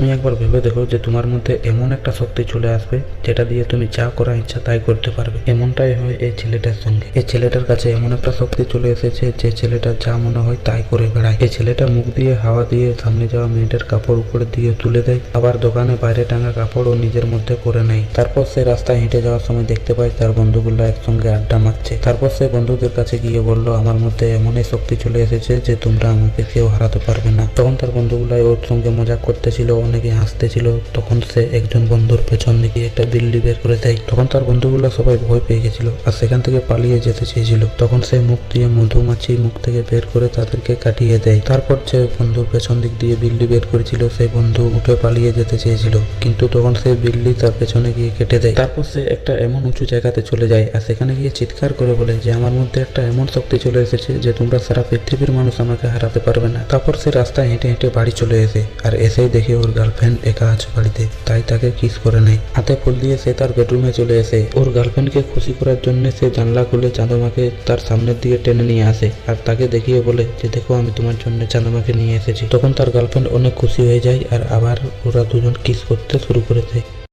তুমি একবার ভেবে দেখো যে তোমার মধ্যে এমন একটা শক্তি চলে আসবে যেটা দিয়ে তুমি যা করার ইচ্ছা তাই করতে পারবে। এমনটাই হয় এই ছেলেটার সঙ্গে। এই ছেলেটার কাছে এমন একটা শক্তি চলে এসেছে যে ছেলেটা যা মনে হয় তাই করে বেড়ায়। এই ছেলেটা মুখ দিয়ে হাওয়া দিয়ে সামনে যাওয়া মেয়েটার কাপড় উপরে দিয়ে তুলে দেয়, আবার দোকানে বাইরে টাঙা কাপড়ও নিজের মধ্যে করে নেয়। তারপর সে রাস্তায় হেঁটে যাওয়ার সময় দেখতে পায় তার বন্ধুগুলো একসঙ্গে আড্ডা মারছে। তারপর সে বন্ধুদের কাছে গিয়ে বলল, আমার মধ্যে এমনই শক্তি চলে এসেছে যে তোমরা আমাকে কেউ হারাতে পারবে না। তখন তার বন্ধুগুলাই ওর সঙ্গে মজাক করতেছিল, অনেকে হাসতেছিল। তখন সে একজন বন্ধুর পেছন দিকে একটা বিল্লি বের করে দেয়। তখন তার বন্ধুগুলো সবাই ভয় পেয়ে গেছিল আর সেখান থেকে পালিয়ে যেতে চেয়েছিল। তখন সে মুখ দিয়ে মধুমাছি মুখ থেকে বের করে তাদেরকে কাটিয়ে দেয়। তারপর যে বন্ধুর পেছন দিক দিয়ে বিল্লি বের করেছিল সেই বন্ধু উঠে পালিয়ে যেতে চেয়েছিল, কিন্তু তখন সে বিল্লি তার পেছনে গিয়ে কেটে দেয়। তারপর সে একটা এমন উঁচু জায়গাতে চলে যায় আর সেখানে গিয়ে চিৎকার করে বলে যে আমার মধ্যে একটা এমন শক্তি চলে এসেছে যে তোমরা সারা পৃথিবীর মানুষ আমাকে হারাতে পারবে না। তারপর সে রাস্তায় হেঁটে হেঁটে বাড়ি চলে এসে আর এসেই দেখে ওর গার্লফ্রেন্ড একা আছে বাড়িতে, তাই তাকে কিস করে নেয়। হাতে ফুল দিয়ে সে তার বেডরুমে চলে এসে ওর গার্লফ্রেন্ডকে খুশি করার জন্য সে জানলা খুলে চাঁদমাকে তার সামনের দিকে টেনে নিয়ে আসে আর তাকে দেখিয়ে বলে যে দেখো আমি তোমার জন্য চাঁদমাকে নিয়ে এসেছি। তখন তার গার্লফ্রেন্ড অনেক খুশি হয়ে যায় আর আবার ওরা দুজন কিস করতে শুরু করে দেয়।